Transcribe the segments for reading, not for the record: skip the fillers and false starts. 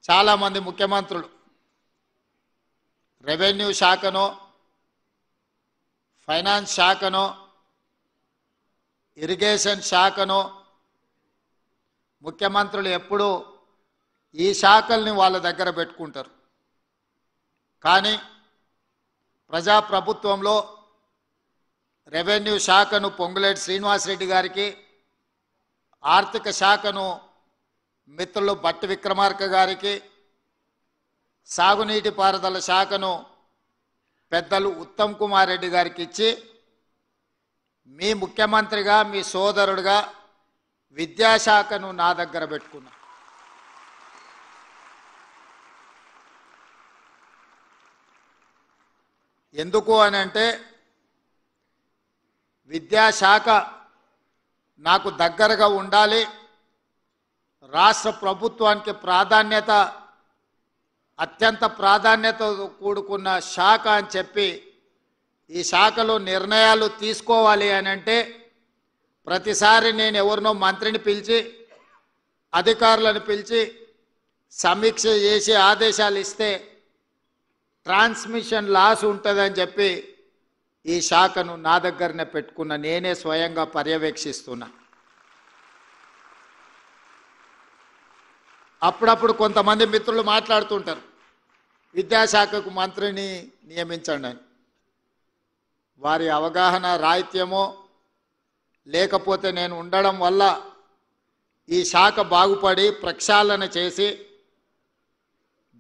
చాలామంది ముఖ్యమంత్రులు revenue శాఖనో finance శాఖనో irrigation శాఖనో ముఖ్యమంత్రులు ఎప్పుడూ ఈ శాఖల్ని వాళ్ళ దగ్గర పెట్టుకుంటారు. కానీ ప్రజాప్రభుత్వంలో రెవెన్యూ శాఖను పొంగులేటి శ్రీనివాసరెడ్డి గారికి, ఆర్థిక శాఖను మిత్రులు బట్టి విక్రమార్క గారికి, సాగునీటి పారుదల శాఖను పెద్దలు ఉత్తమ్ కుమార్ రెడ్డి గారికి ఇచ్చి మీ ముఖ్యమంత్రిగా మీ సోదరుడుగా విద్యాశాఖను నా దగ్గర పెట్టుకున్నా. ఎందుకు అని అంటే విద్యాశాఖ నాకు దగ్గరగా ఉండాలి, రాష్ట్ర ప్రభుత్వానికి అత్యంత ప్రాధాన్యతతో కూడుకున్న శాఖ అని చెప్పి ఈ శాఖలో నిర్ణయాలు తీసుకోవాలి అని అంటే ప్రతిసారి నేను ఎవరినో మంత్రిని పిలిచి అధికారులను పిలిచి సమీక్ష చేసి ఆదేశాలు ఇస్తే ట్రాన్స్మిషన్ లాస్ ఉంటుందని చెప్పి ఈ శాఖను నా దగ్గరనే పెట్టుకున్న, నేనే స్వయంగా పర్యవేక్షిస్తున్నా. అప్పుడప్పుడు కొంతమంది మిత్రులు మాట్లాడుతుంటారు విద్యాశాఖకు మంత్రిని నియమించండి అని. వారి అవగాహన రాహిత్యమో లేకపోతే నేను ఉండడం వల్ల ఈ శాఖ బాగుపడి ప్రక్షాళన చేసి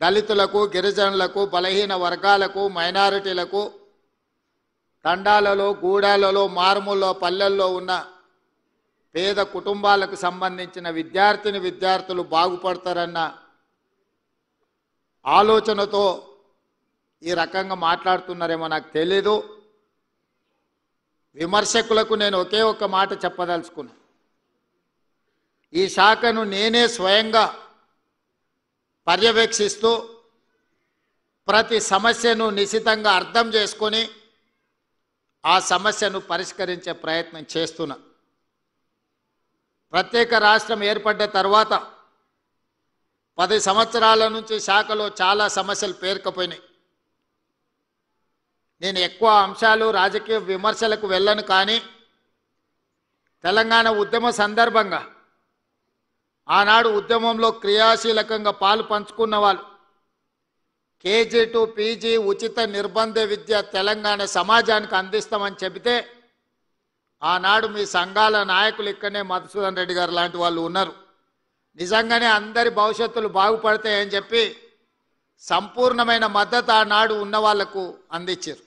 దళితులకు, గిరిజనులకు, బలహీన వర్గాలకు, మైనారిటీలకు, తండాలలో, గూడాలలో, మారుమూల పల్లెల్లో ఉన్న పేద కుటుంబాలకు సంబంధించిన విద్యార్థులు బాగుపడతారన్న ఆలోచనతో ఈ రకంగా మాట్లాడుతున్నారేమో నాకు తెలీదు. విమర్శకులకు నేను ఒకే ఒక్క మాట చెప్పదలుచుకున్నా. ఈ శాఖను నేనే స్వయంగా పర్యవేక్షిస్తూ ప్రతి సమస్యను నిశితంగా అర్థం చేసుకొని ఆ సమస్యను పరిష్కరించే ప్రయత్నం చేస్తున్నా. ప్రత్యేక రాష్ట్రం ఏర్పడ్డ తర్వాత 10 సంవత్సరాల నుంచి శాఖలో చాలా సమస్యలు పేరుకుపోయినాయి. నేను ఎక్కువ అంశాలు రాజకీయ విమర్శలకు వెళ్ళను, కానీ తెలంగాణ ఉద్యమ సందర్భంగా ఆనాడు ఉద్యమంలో క్రియాశీలకంగా పాలు పంచుకున్న వాళ్ళు కేజీ టు పీజీ ఉచిత నిర్బంధ విద్య తెలంగాణ సమాజానికి అందిస్తామని చెబితే ఆనాడు మీ సంఘాల నాయకులు ఇక్కడనే మధుసూదన్ రెడ్డి గారు లాంటి వాళ్ళు ఉన్నారు. నిజంగానే అందరి భవిష్యత్తులు బాగుపడతాయని చెప్పి సంపూర్ణమైన మద్దతు ఆనాడు ఉన్న వాళ్లకు అందించారు.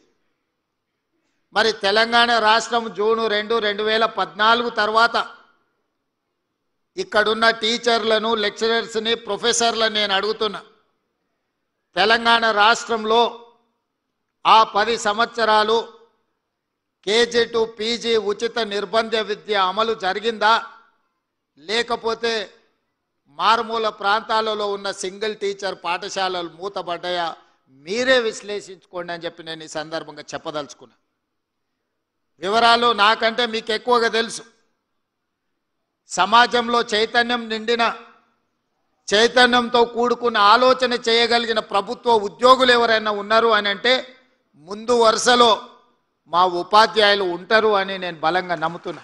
మరి తెలంగాణ రాష్ట్రం జూన్ 2, 2014 తర్వాత ఇక్కడున్న టీచర్లను, లెక్చరర్స్ని, ప్రొఫెసర్లను నేను అడుగుతున్నా, తెలంగాణ రాష్ట్రంలో ఆ 10 సంవత్సరాలు కేజీ టు పీజీ ఉచిత నిర్బంధ విద్య అమలు జరిగిందా, లేకపోతే మారుమూల ప్రాంతాలలో ఉన్న సింగిల్ టీచర్ పాఠశాలలు మూతపడ్డాయా? మీరే విశ్లేషించుకోండి అని చెప్పి నేను ఈ సందర్భంగా చెప్పదలుచుకున్నా. వివరాలు నాకంటే మీకు ఎక్కువగా తెలుసు. సమాజంలో చైతన్యం నిండిన, చైతన్యంతో కూడుకున్న ఆలోచన చేయగలిగిన ప్రభుత్వ ఉద్యోగులు ఎవరైనా ఉన్నారు అని అంటే ముందు వరుసలో మా ఉపాధ్యాయులు ఉంటారు అని నేను బలంగా నమ్ముతున్నా.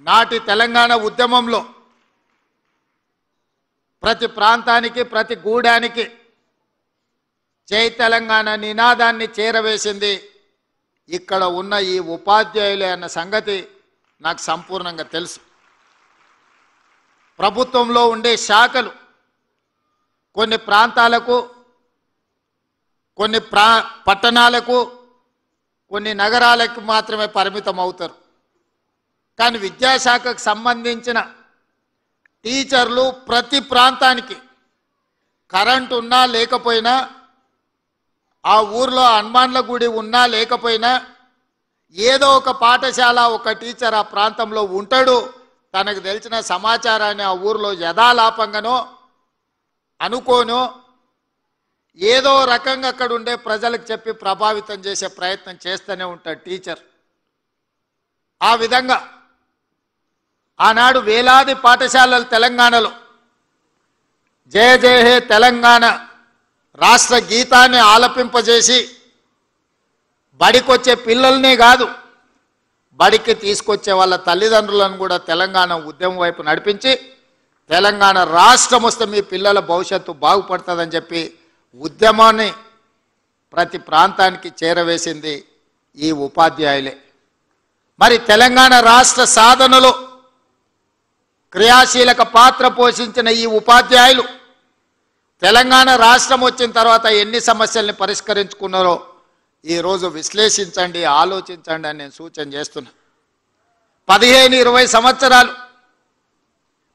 నాటి తెలంగాణ ఉద్యమంలో ప్రతి ప్రాంతానికి, ప్రతి గూడానికి జై తెలంగాణ నినాదాన్ని చేరవేసింది ఇక్కడ ఉన్న ఈ ఉపాధ్యాయులే అన్న సంగతి నాకు సంపూర్ణంగా తెలుసు. ప్రభుత్వంలో ఉండే శాఖలు కొన్ని ప్రాంతాలకు, కొన్ని పట్టణాలకు, కొన్ని నగరాలకు మాత్రమే పరిమితం అవుతారు. కానీ విద్యాశాఖకు సంబంధించిన టీచర్లు ప్రతి ప్రాంతానికి కరెంటు ఉన్నా లేకపోయినా, ఆ ఊర్లో హనుమాన్ల గుడి ఉన్నా లేకపోయినా ఏదో ఒక పాఠశాల, ఒక టీచర్ ఆ ప్రాంతంలో ఉంటాడు. తనకు తెలిసిన సమాచారాన్ని ఆ ఊర్లో యథాలాపంగానో అనుకోనో ఏదో రకంగా అక్కడ ఉండే ప్రజలకు చెప్పి ప్రభావితం చేసే ప్రయత్నం చేస్తూనే ఉంటాడు టీచర్. ఆ విధంగా ఆనాడు వేలాది పాఠశాలలు తెలంగాణలో జయ జయ హే తెలంగాణ రాష్ట్ర గీతాన్ని ఆలపింపజేసి బడికొచ్చే పిల్లల్నే కాదు బడికి తీసుకొచ్చే వాళ్ళ తల్లిదండ్రులను కూడా తెలంగాణ ఉద్యమం వైపు నడిపించి తెలంగాణ రాష్ట్రం వస్తే మీ పిల్లల భవిష్యత్తు బాగుపడుతుందని చెప్పి ఉద్యమాన్ని ప్రతి ప్రాంతానికి చేరవేసింది ఈ ఉపాధ్యాయులే. మరి తెలంగాణ రాష్ట్ర సాధనలో క్రియాశీలక పాత్ర పోషించిన ఈ ఉపాధ్యాయులు తెలంగాణ రాష్ట్రం వచ్చిన తర్వాత ఎన్ని సమస్యల్ని పరిష్కరించుకున్నారో ఈరోజు విశ్లేషించండి, ఆలోచించండి అని నేను సూచన చేస్తున్నా. 15-20 సంవత్సరాలు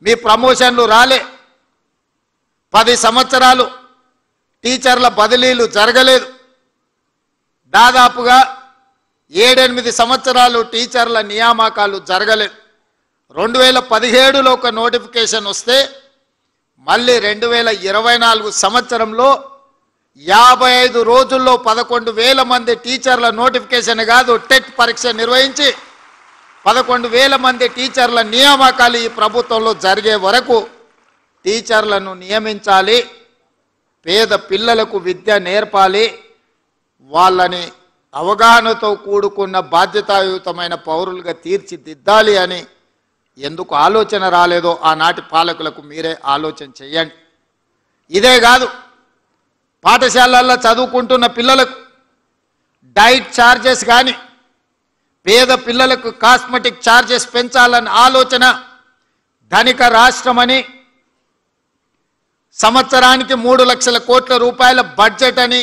మీ ప్రమోషన్లు రాలే, 10 సంవత్సరాలు టీచర్ల బదిలీలు జరగలేదు, దాదాపుగా 7-8 సంవత్సరాలు టీచర్ల నియామకాలు జరగలేదు. 2017లో ఒక నోటిఫికేషన్ వస్తే మళ్ళీ 2024 సంవత్సరంలో 55 రోజుల్లో 11,000 మంది టీచర్ల నోటిఫికేషన్ కాదు టెట్ పరీక్ష నిర్వహించి 11,000 మంది టీచర్ల నియామకాలు ఈ ప్రభుత్వంలో జరిగే వరకు టీచర్లను నియమించాలి, పేద పిల్లలకు విద్య నేర్పాలి, వాళ్ళని అవగాహనతో కూడుకున్న బాధ్యతాయుతమైన పౌరులుగా తీర్చిదిద్దాలి అని ఎందుకు ఆలోచన రాలేదో ఆనాటి పాలకులకు మీరే ఆలోచన చేయండి. ఇదే కాదు, పాఠశాలల్లో చదువుకుంటున్న పిల్లలకు డైట్ ఛార్జెస్ కానీ పేద పిల్లలకు కాస్మెటిక్ ఛార్జెస్ పెంచాలన్న ఆలోచన ధనిక రాష్ట్రమని సంవత్సరానికి 3 లక్షల కోట్ల రూపాయల బడ్జెట్ అని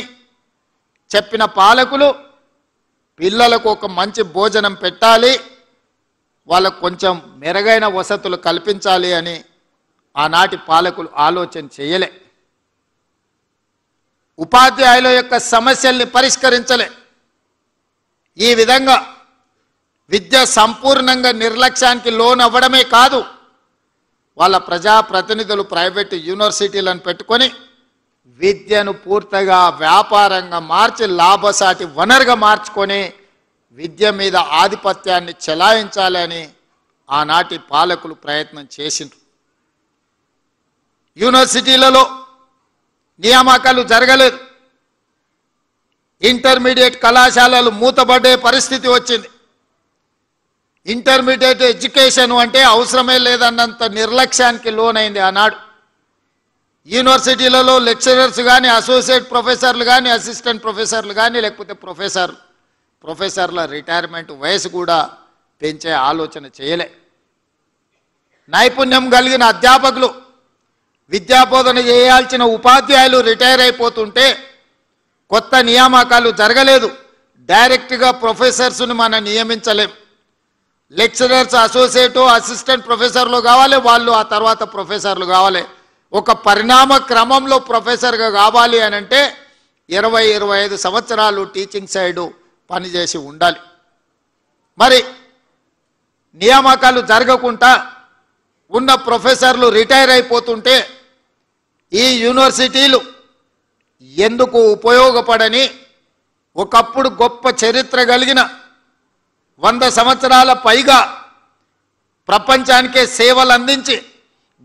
చెప్పిన పాలకులు పిల్లలకు ఒక మంచి భోజనం పెట్టాలి, వాళ్ళకు కొంచెం మెరుగైన వసతులు కల్పించాలి అని ఆనాటి పాలకులు ఆలోచన చేయలే. ఉపాధ్యాయుల యొక్క సమస్యల్ని పరిష్కరించలే. ఈ విధంగా విద్య సంపూర్ణంగా నిర్లక్ష్యానికి లోనవ్వడమే కాదు, వాళ్ళ ప్రజాప్రతినిధులు ప్రైవేటు యూనివర్సిటీలను పెట్టుకొని విద్యను పూర్తిగా వ్యాపారంగా మార్చి లాభసాటి వనరుగా మార్చుకొని విద్య మీద ఆధిపత్యాన్ని చెలాయించాలని ఆనాటి పాలకులు ప్రయత్నం చేసిండ్రు. యూనివర్సిటీలలో నియామకాలు జరగలేదు, ఇంటర్మీడియట్ కళాశాలలు మూతపడే పరిస్థితి వచ్చింది. ఇంటర్మీడియట్ ఎడ్యుకేషన్ అంటే అవసరమే లేదన్నంత నిర్లక్ష్యానికి లోనైంది ఆనాడు. యూనివర్సిటీలలో లెక్చరర్స్ కానీ అసోసియేట్ ప్రొఫెసర్లు కానీ అసిస్టెంట్ ప్రొఫెసర్లు కానీ లేకపోతే ప్రొఫెసర్ల రిటైర్మెంట్ వయసు కూడా పెంచే ఆలోచన చేయలే. నైపుణ్యం కలిగిన అధ్యాపకులు విద్యాబోధన చేయాల్సిన ఉపాధ్యాయులు రిటైర్ అయిపోతుంటే కొత్త నియామకాలు జరగలేదు. డైరెక్ట్గా ప్రొఫెసర్స్ని మనం నియమించలేం. లెక్చరర్స్ అసోసియేటు అసిస్టెంట్ ప్రొఫెసర్లు కావాలి, వాళ్ళు ఆ తర్వాత ప్రొఫెసర్లు కావాలి. ఒక పరిణామ క్రమంలో ప్రొఫెసర్గా కావాలి అని అంటే 20-25 సంవత్సరాలు టీచింగ్ సైడు పనిచేసి ఉండాలి. మరి నియామకాలు జరగకుండా ఉన్న ప్రొఫెసర్లు రిటైర్ అయిపోతుంటే ఈ యూనివర్సిటీలు ఎందుకు ఉపయోగపడని ఒకప్పుడు గొప్ప చరిత్ర కలిగిన 100 సంవత్సరాల పైగా ప్రపంచానికే సేవలు అందించి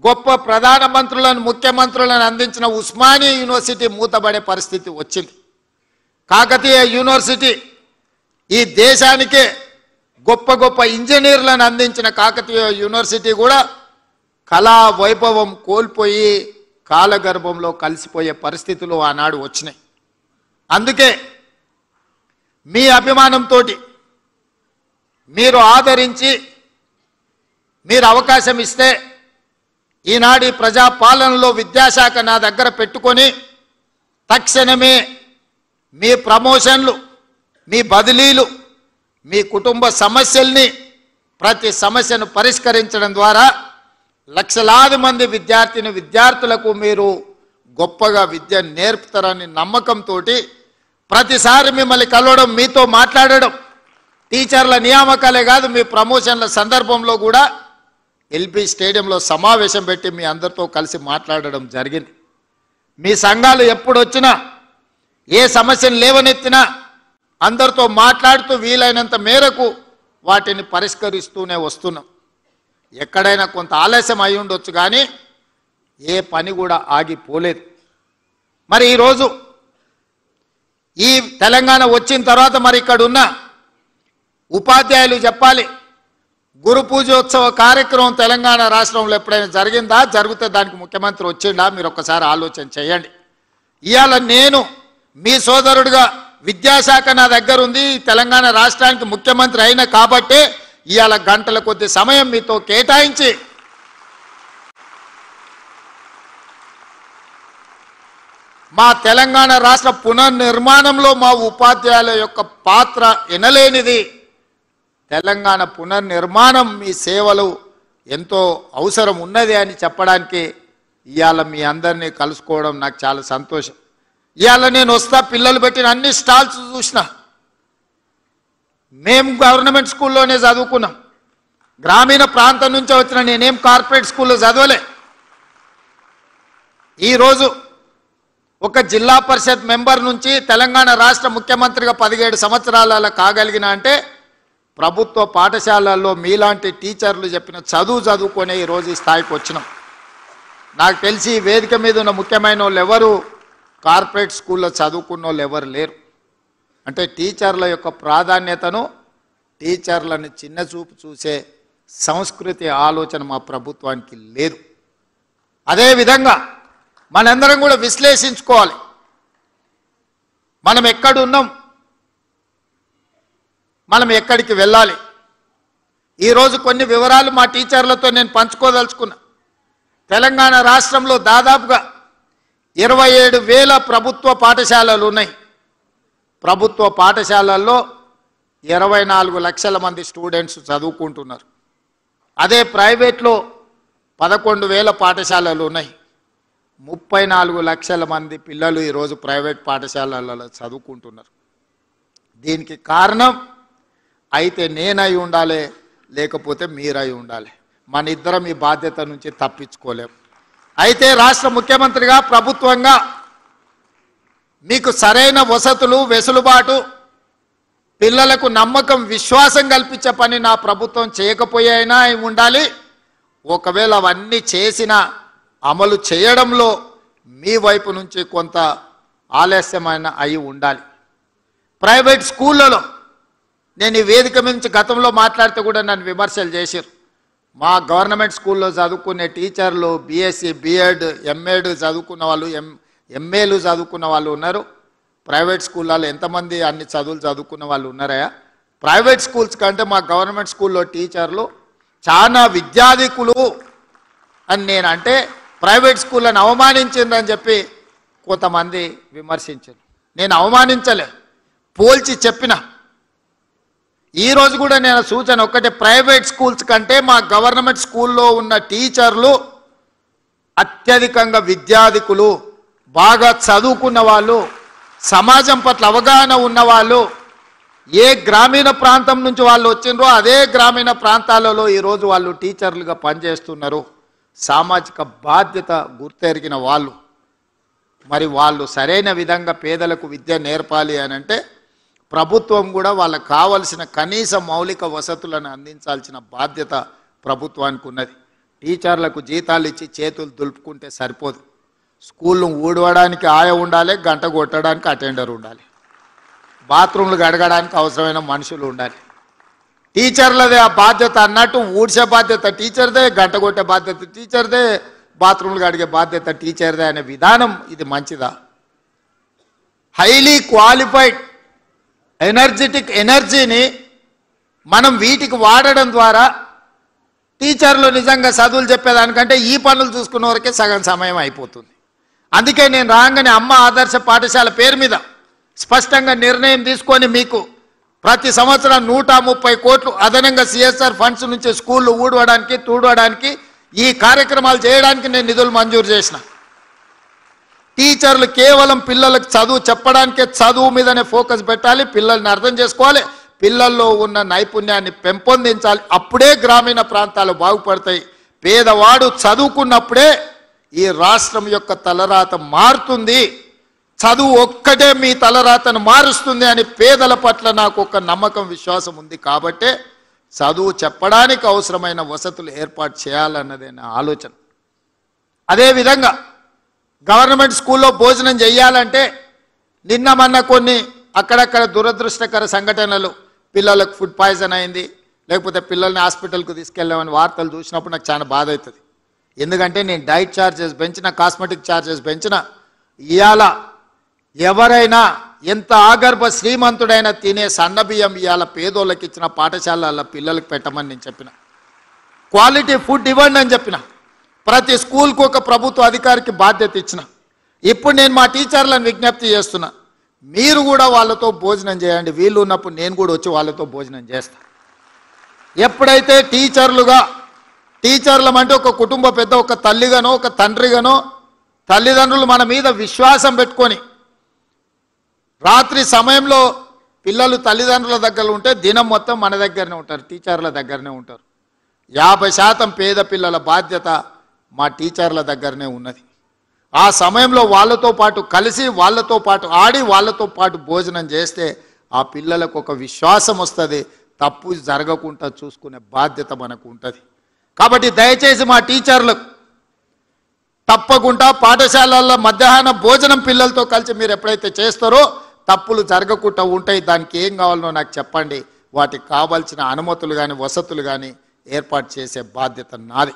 గొప్ప ప్రధానమంత్రులను ముఖ్యమంత్రులను అందించిన ఉస్మానియా యూనివర్సిటీ మూతబడే పరిస్థితి వచ్చింది. కాకతీయ యూనివర్సిటీ ఈ దేశానికే గొప్ప గొప్ప ఇంజనీర్లను అందించిన కాకతీయ యూనివర్సిటీ కూడా కళా వైభవం కోల్పోయి కాలగర్భంలో కలిసిపోయే పరిస్థితులు ఆనాడు వచ్చినాయి. అందుకే మీ అభిమానంతో మీరు ఆదరించి మీరు అవకాశం ఇస్తే ఈనాడు ప్రజాపాలనలో విద్యాశాఖ నా దగ్గర పెట్టుకొని తక్షణమే మీ ప్రమోషన్లు, మీ బదిలీలు, మీ కుటుంబ సమస్యల్ని ప్రతి సమస్యను పరిష్కరించడం ద్వారా లక్షలాది మంది విద్యార్థులకు మీరు గొప్పగా విద్య నేర్పుతారని నమ్మకంతో ప్రతిసారి మిమ్మల్ని కలవడం, మీతో మాట్లాడడం, టీచర్ల నియామకాలే కాదు మీ ప్రమోషన్ల సందర్భంలో కూడా ఎల్బీ స్టేడియంలో సమావేశం పెట్టి మీ అందరితో కలిసి మాట్లాడడం జరిగింది. మీ సంఘాలు ఎప్పుడు వచ్చినా ఏ సమస్యను లేవనెత్తినా అందరితో మాట్లాడుతూ వీలైనంత మేరకు వాటిని పరిష్కరిస్తూనే వస్తున్నాం. ఎక్కడైనా కొంత ఆలస్యం అయి ఉండొచ్చు, కానీ ఏ పని కూడా ఆగిపోలేదు. మరి ఈరోజు ఈ తెలంగాణ వచ్చిన తర్వాత మరి ఇక్కడ ఉన్న ఉపాధ్యాయులు చెప్పాలి, గురు పూజోత్సవ కార్యక్రమం తెలంగాణ రాష్ట్రంలో ఎప్పుడైనా జరిగిందా? జరిగితే దానికి ముఖ్యమంత్రి వచ్చిండా? మీరు ఒక్కసారి ఆలోచన చేయండి. ఇవాళ నేను మీ సోదరుడిగా విద్యాశాఖ నా దగ్గర ఉంది, తెలంగాణ రాష్ట్రానికి ముఖ్యమంత్రి అయిన కాబట్టే ఇవాళ గంటల కొద్ది సమయం మీతో కేటాయించి మా తెలంగాణ రాష్ట్ర పునర్నిర్మాణంలో మా ఉపాధ్యాయుల యొక్క పాత్ర ఎనలేనిది. తెలంగాణ పునర్నిర్మాణం మీ సేవలు ఎంతో అవసరం ఉన్నది అని చెప్పడానికి ఇవాళ మీ అందరినీ కలుసుకోవడం నాకు చాలా సంతోషం. ఇవాళ నేను వస్తా, పిల్లలు పెట్టిన అన్ని స్టాల్స్ చూసిన. మేము గవర్నమెంట్ స్కూల్లోనే చదువుకున్నాం, గ్రామీణ ప్రాంతం నుంచే వచ్చిన, నేనేం కార్పొరేట్ స్కూల్లో చదవలే. ఈరోజు ఒక జిల్లా పరిషత్ మెంబర్ నుంచి తెలంగాణ రాష్ట్ర ముఖ్యమంత్రిగా 17 సంవత్సరాల కాగలిగిన అంటే ప్రభుత్వ పాఠశాలల్లో మీలాంటి టీచర్లు చెప్పిన చదువుకొనే ఈరోజు ఈ స్థాయికి వచ్చినాం. నాకు తెలిసి వేదిక మీద ఉన్న ముఖ్యమైన వాళ్ళు ఎవరు కార్పొరేట్ స్కూల్లో చదువుకున్న వాళ్ళు ఎవరు లేరు. అంటే టీచర్ల యొక్క ప్రాధాన్యతను, టీచర్లను చిన్న చూపు చూసే సంస్కృతి ఆలోచన మా ప్రభుత్వానికి లేదు. అదేవిధంగా మనందరం కూడా విశ్లేషించుకోవాలి, మనం ఎక్కడున్నాం, మనం ఎక్కడికి వెళ్ళాలి. ఈరోజు కొన్ని వివరాలు మా టీచర్లతో నేను పంచుకోదలుచుకున్నా. తెలంగాణ రాష్ట్రంలో దాదాపుగా 27,000 ప్రభుత్వ పాఠశాలలు ఉన్నాయి. ప్రభుత్వ పాఠశాలల్లో 24 లక్షల మంది స్టూడెంట్స్ చదువుకుంటున్నారు. అదే ప్రైవేట్లో 11,000 పాఠశాలలు ఉన్నాయి. 34 లక్షల మంది పిల్లలు ఈరోజు ప్రైవేట్ పాఠశాలలలో చదువుకుంటున్నారు. దీనికి కారణం అయితే నేనై ఉండాలి, లేకపోతే మీరై ఉండాలి. మన ఇద్దరం ఈ బాధ్యత నుంచి తప్పించుకోలేం. అయితే రాష్ట్ర ముఖ్యమంత్రిగా, ప్రభుత్వంగా మీకు సరైన వసతులు, వెసులుబాటు, పిల్లలకు నమ్మకం, విశ్వాసం కల్పించే పని నా ప్రభుత్వం చేయకపోయినా ఉండాలి. ఒకవేళ అవన్నీ చేసినా అమలు చేయడంలో మీ వైపు నుంచి కొంత ఆలస్యమైన అయి ఉండాలి. ప్రైవేట్ స్కూళ్ళలో నేను ఈ వేదిక నుంచి గతంలో మాట్లాడితే కూడా నన్ను విమర్శలు చేశారు. మా గవర్నమెంట్ స్కూల్లో చదువుకునే టీచర్లు బీఎస్సీ, బీఎడ్, ఎంఎడ్ చదువుకున్న వాళ్ళు, ఎంఏలు చదువుకున్న వాళ్ళు ఉన్నారు. ప్రైవేట్ స్కూళ్ళలో ఎంతమంది అన్ని చదువులు చదువుకున్న వాళ్ళు ఉన్నారా? ప్రైవేట్ స్కూల్స్ కంటే మా గవర్నమెంట్ స్కూల్లో టీచర్లు చాలా విద్యాధికులు అని నేను అంటే ప్రైవేట్ స్కూళ్ళని అవమానించిందని చెప్పి కొంతమంది విమర్శించారు. నేను అవమానించలే, పోల్చి చెప్పిన. ఈరోజు కూడా నేను సూచన ఒక్కటే, ప్రైవేట్ స్కూల్స్ కంటే మా గవర్నమెంట్ స్కూల్లో ఉన్న టీచర్లు అత్యధికంగా విద్యాధికులు, బాగా చదువుకున్న వాళ్ళు, సమాజం పట్ల అవగాహన ఉన్నవాళ్ళు. ఏ గ్రామీణ ప్రాంతం నుంచి వాళ్ళు వచ్చిండ్రో అదే గ్రామీణ ప్రాంతాలలో ఈరోజు వాళ్ళు టీచర్లుగా పనిచేస్తున్నారు. సామాజిక బాధ్యత గుర్తెరిగిన వాళ్ళు. మరి వాళ్ళు సరైన విధంగా పేదలకు విద్య నేర్పాలి అని అంటే ప్రభుత్వం కూడా వాళ్ళకు కావలసిన కనీస మౌలిక వసతులను అందించాల్సిన బాధ్యత ప్రభుత్వానికి ఉన్నది. టీచర్లకు జీతాలు ఇచ్చి చేతులు దులుపుకుంటే సరిపోదు. స్కూళ్ళు ఊడవడానికి ఆయ ఉండాలి, గంట కొట్టడానికి అటెండర్ ఉండాలి, బాత్రూమ్లు గడగడానికి అవసరమైన మనుషులు ఉండాలి. టీచర్లదే ఆ బాధ్యత అన్నట్టు ఊడ్చే బాధ్యత టీచర్దే, గంట కొట్టే బాధ్యత టీచర్దే, బాత్రూమ్లు గడిగే బాధ్యత టీచర్దే అనే విధానం ఇది మంచిదా? హైలీ క్వాలిఫైడ్ ఎనర్జెటిక్ ఎనర్జీని మనం వీటికి వాడడం ద్వారా టీచర్లు నిజంగా చదువులు చెప్పేదానికంటే ఈ పనులు చూసుకున్న వరకే సగం సమయం అయిపోతుంది. అందుకే నేను రాగానే అమ్మ ఆదర్శ పాఠశాల పేరు మీద స్పష్టంగా నిర్ణయం తీసుకొని మీకు ప్రతి సంవత్సరం 130 కోట్లు అదనంగా సిఎస్ఆర్ ఫండ్స్ నుంచి స్కూళ్ళు ఊడవడానికి, తూడవడానికి, ఈ కార్యక్రమాలు చేయడానికి నేను నిధులు మంజూరు చేసిన. టీచర్లు కేవలం పిల్లలకు చదువు చెప్పడానికే, చదువు మీదనే ఫోకస్ పెట్టాలి, పిల్లల్ని అర్థం చేసుకోవాలి, పిల్లల్లో ఉన్న నైపుణ్యాన్ని పెంపొందించాలి. అప్పుడే గ్రామీణ ప్రాంతాలు బాగుపడతాయి. పేదవాడు చదువుకున్నప్పుడే ఈ రాష్ట్రం యొక్క తలరాత మారుతుంది. చదువు ఒక్కటే మీ తలరాతను మారుస్తుంది అని పేదల పట్ల నాకు ఒక నమ్మకం, విశ్వాసం ఉంది. కాబట్టే చదువు చెప్పడానికి అవసరమైన వసతులు ఏర్పాటు చేయాలన్నదే నా ఆలోచన. అదేవిధంగా గవర్నమెంట్ స్కూల్లో భోజనం చేయాలంటే నిన్న మొన్న కొన్ని అక్కడక్కడ దురదృష్టకర సంఘటనలు, పిల్లలకు ఫుడ్ పాయిజన్ అయింది, లేకపోతే పిల్లల్ని హాస్పిటల్కు తీసుకెళ్ళామని వార్తలు చూసినప్పుడు నాకు చాలా బాధ అవుతుంది. ఎందుకంటే నేను డైట్ ఛార్జెస్ పెంచిన, కాస్మెటిక్ ఛార్జెస్ పెంచిన, ఇవాళ ఎవరైనా ఎంత ఆగర్భ శ్రీమంతుడైనా తినే సన్నబియ్యం ఇవాళ పేదోళ్ళకి ఇచ్చిన పాఠశాలల పిల్లలకు పెట్టమని నేను చెప్పిన. క్వాలిటీ ఫుడ్ ఇవ్వండి అని చెప్పిన. ప్రతి స్కూల్కు ఒక ప్రభుత్వ అధికారికి బాధ్యత ఇచ్చిన. ఇప్పుడు నేను మా టీచర్లను విజ్ఞప్తి చేస్తున్నా, మీరు కూడా వాళ్ళతో భోజనం చేయండి. వీళ్ళు ఉన్నప్పుడు నేను కూడా వచ్చి వాళ్ళతో భోజనం చేస్తాను. ఎప్పుడైతే టీచర్లమంటే ఒక కుటుంబ పెద్ద, ఒక తల్లిగానో ఒక తండ్రిగానో తల్లిదండ్రులు మన మీద విశ్వాసం పెట్టుకొని రాత్రి సమయంలో పిల్లలు తల్లిదండ్రుల దగ్గర ఉంటే దినం మొత్తం మన దగ్గరనే ఉంటారు, టీచర్ల దగ్గరనే ఉంటారు. 50% పేద పిల్లల బాధ్యత మా టీచర్ల దగ్గరనే ఉన్నది. ఆ సమయంలో వాళ్ళతో పాటు కలిసి, వాళ్ళతో పాటు ఆడి, వాళ్ళతో పాటు భోజనం చేస్తే ఆ పిల్లలకు ఒక విశ్వాసం వస్తుంది. తప్పు జరగకుండా చూసుకునే బాధ్యత మనకు ఉంటుంది. కాబట్టి దయచేసి మా టీచర్లకు తప్పకుండా పాఠశాలల్లో మధ్యాహ్న భోజనం పిల్లలతో కలిసి మీరు ఎప్పుడైతే చేస్తారో తప్పులు జరగకుండా ఉంటాయి. దానికి ఏం కావాలనో నాకు చెప్పండి. వాటికి కావాల్సిన అనుమతులు కానీ వసతులు కానీ ఏర్పాటు చేసే బాధ్యత నాది.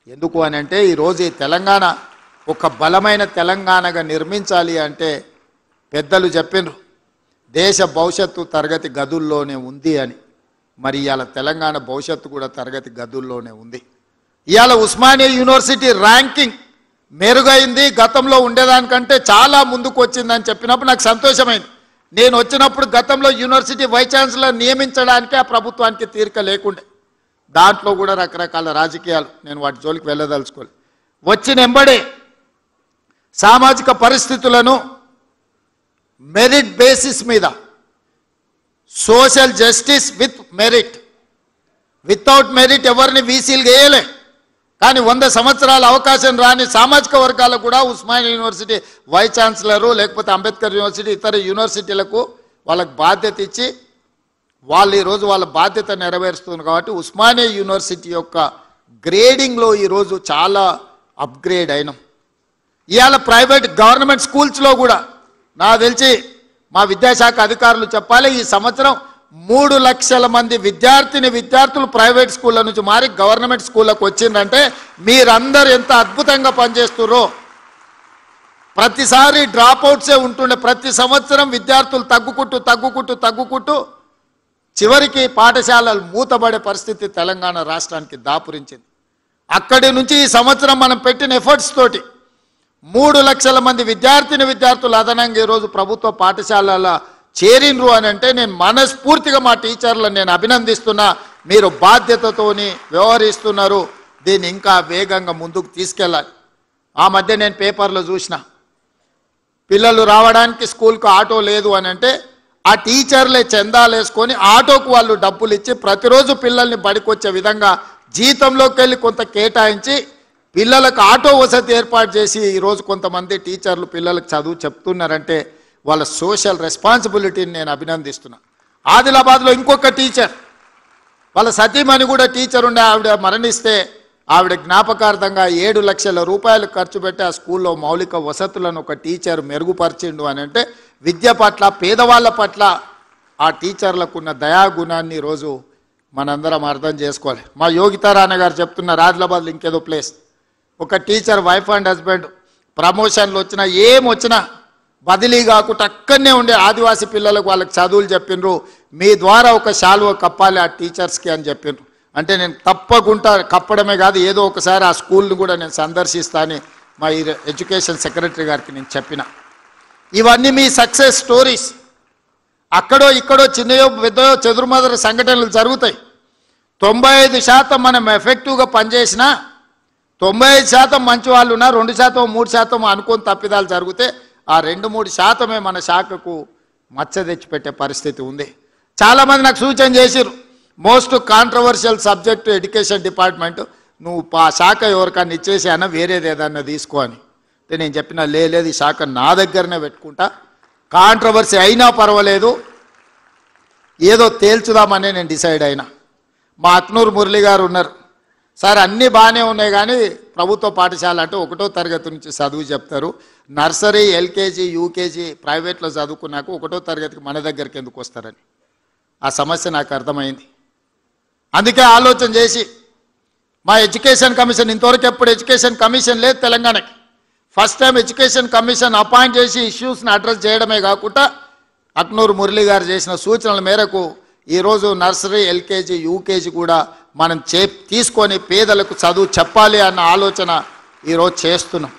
ఎందుకు అని అంటే ఈరోజు ఈ తెలంగాణ ఒక బలమైన తెలంగాణగా నిర్మించాలి అంటే పెద్దలు చెప్పినారు, దేశ భవిష్యత్తు తరగతి గదుల్లోనే ఉంది అని. మరి ఇవాళ తెలంగాణ భవిష్యత్తు కూడా తరగతి గదుల్లోనే ఉంది. ఇవాళ ఉస్మానియా యూనివర్సిటీ ర్యాంకింగ్ మెరుగైంది, గతంలో ఉండేదానికంటే చాలా ముందుకు వచ్చిందని చెప్పినప్పుడు నాకు సంతోషమైంది. నేను వచ్చినప్పుడు గతంలో యూనివర్సిటీ వైస్ ఛాన్సలర్ నియమించడానికి ఆ ప్రభుత్వానికి తీరిక లేకుండే. దాంట్లో కూడా రకరకాల రాజకీయాలు, నేను వాటి జోలికి వెళ్ళదలుచుకోలేదు. వచ్చిన ఎంబడే సామాజిక పరిస్థితులను మెరిట్ బేసిస్ మీద, social justice with merit, without merit ఎవరిని వీసీలు వేయలే. కానీ 100 సంవత్సరాల అవకాశం రాని సామాజిక వర్గాలకు కూడా ఉస్మానియా యూనివర్సిటీ వైస్ ఛాన్సలరు, లేకపోతే అంబేద్కర్ యూనివర్సిటీ, ఇతర యూనివర్సిటీలకు వాళ్ళకు బాధ్యత ఇచ్చి వాళ్ళు ఈరోజు వాళ్ళ బాధ్యత నెరవేరుస్తున్నారు. కాబట్టి ఉస్మానియా యూనివర్సిటీ యొక్క గ్రేడింగ్లో ఈరోజు చాలా అప్గ్రేడ్ అయినాం. ఇవాళ ప్రైవేట్ గవర్నమెంట్ స్కూల్స్లో కూడా నాకు తెలిసి మా విద్యాశాఖ అధికారులు చెప్పాలి, ఈ సంవత్సరం 3 లక్షల మంది విద్యార్థులు ప్రైవేట్ స్కూళ్ళ నుంచి మారి గవర్నమెంట్ స్కూళ్ళకు వచ్చిందంటే మీరందరూ ఎంత అద్భుతంగా పనిచేస్తున్నారో. ప్రతిసారి డ్రాప్అవుట్సే ఉంటుండే, ప్రతి సంవత్సరం విద్యార్థులు తగ్గుకుంటూ చివరికి పాఠశాలలు మూతబడే పరిస్థితి తెలంగాణ రాష్ట్రానికి దాపురించింది. అక్కడి నుంచి ఈ సంవత్సరం మనం పెట్టిన ఎఫర్ట్స్ తోటి 3 లక్షల మంది విద్యార్థులు అదనంగా ఈరోజు ప్రభుత్వ పాఠశాలల చేరినరు అని అంటే నేను మనస్ఫూర్తిగా మా టీచర్లను నేను అభినందిస్తున్నా. మీరు బాధ్యతతోని వ్యవహరిస్తున్నారు. దీన్ని ఇంకా వేగంగా ముందుకు తీసుకెళ్ళాలి. ఆ మధ్య నేను పేపర్లో చూసిన, పిల్లలు రావడానికి స్కూల్కు ఆటో లేదు అని అంటే ఆ టీచర్లే చందాలు వేసుకొని ఆటోకు వాళ్ళు డబ్బులు ఇచ్చి ప్రతిరోజు పిల్లల్ని బడికొచ్చే విధంగా జీతంలోకి వెళ్ళి కొంత కేటాయించి పిల్లలకు ఆటో వసతి ఏర్పాటు చేసి ఈరోజు కొంతమంది టీచర్లు పిల్లలకు చదువు చెప్తున్నారంటే వాళ్ళ సోషల్ రెస్పాన్సిబిలిటీని నేను అభినందిస్తున్నా. ఆదిలాబాద్లో ఇంకొక టీచర్, వాళ్ళ సతీమణి కూడా టీచర్ ఉండే, ఆవిడ మరణిస్తే ఆవిడ జ్ఞాపకార్థంగా 7 లక్షల రూపాయలు ఖర్చు పెట్టి ఆ స్కూల్లో మౌలిక వసతులను ఒక టీచర్ మెరుగుపరిచిండు అని అంటే విద్య పట్ల, పేదవాళ్ళ పట్ల ఆ టీచర్లకు ఉన్న దయాగుణాన్ని ఈరోజు మనందరం అర్థం చేసుకోవాలి. మా యోగితారాయణ గారు చెప్తున్నారు, ఆదిలాబాద్లో ఇంకేదో ప్లేస్, ఒక టీచర్ వైఫ్ అండ్ హస్బెండ్ ప్రమోషన్లు వచ్చినా ఏమొచ్చినా బదిలీ కాకుండా అక్కడనే ఉండే ఆదివాసీ పిల్లలకు వాళ్ళకి చదువులు చెప్పిండ్రు. మీ ద్వారా ఒక శాలువ కప్పాలి ఆ టీచర్స్కి అని చెప్పిండ్రు. అంటే నేను తప్పకుండా కప్పడమే కాదు, ఏదో ఒకసారి ఆ స్కూల్ని కూడా నేను సందర్శిస్తానని మా ఎడ్యుకేషన్ సెక్రటరీ గారికి నేను చెప్పిన. ఇవన్నీ మీ సక్సెస్ స్టోరీస్. అక్కడో ఇక్కడో చిన్నయో పెద్దయో చెదురుమదురు సంఘటనలు జరుగుతాయి. 95% మనం ఎఫెక్టివ్గా పనిచేసినా 95% మంచి వాళ్ళు ఉన్నా 2% 3% అనుకోని తప్పిదాలు జరిగితే ఆ 2-3% మన శాఖకు మచ్చ తెచ్చిపెట్టే పరిస్థితి ఉంది. చాలామంది నాకు సూచన చేసిరు, most controversial subject education department, నువ్వు ఆ శాఖ ఎవరికన్నా ఇచ్చేసి అన్న వేరేది ఏదన్నా తీసుకో అని. నేను చెప్పిన లేదు, ఈ శాఖ నా దగ్గరనే పెట్టుకుంటా, కాంట్రవర్సీ అయినా పర్వాలేదు, ఏదో తేల్చుదామనే నేను డిసైడ్ అయినా. మా అక్నూరు మురళి గారు ఉన్నారు. సార్ అన్నీ బాగానే ఉన్నాయి కానీ ప్రభుత్వ పాఠశాల అంటే 1వ తరగతి నుంచి చదువు చెప్తారు, నర్సరీ ఎల్కేజీ యూకేజీ ప్రైవేట్లో చదువుకున్నాక 1వ తరగతికి మన దగ్గరికి ఎందుకు వస్తారని ఆ సమస్య నాకు అర్థమైంది. అందుకే ఆలోచన చేసి మా ఎడ్యుకేషన్ కమిషన్, ఇంతవరకు ఎప్పుడు ఎడ్యుకేషన్ కమిషన్ లేదు తెలంగాణకి, first time education commission appoint చేసి ఇష్యూస్ని అడ్రస్ చేయడమే కాకుండా అక్నూరు మురళి గారు చేసిన సూచనల మేరకు ఈరోజు నర్సరీ ఎల్కేజీ యూకేజీ కూడా మనం తీసుకొని పేదలకు చదువు చెప్పాలి అన్న ఆలోచన ఈరోజు చేస్తున్నాం.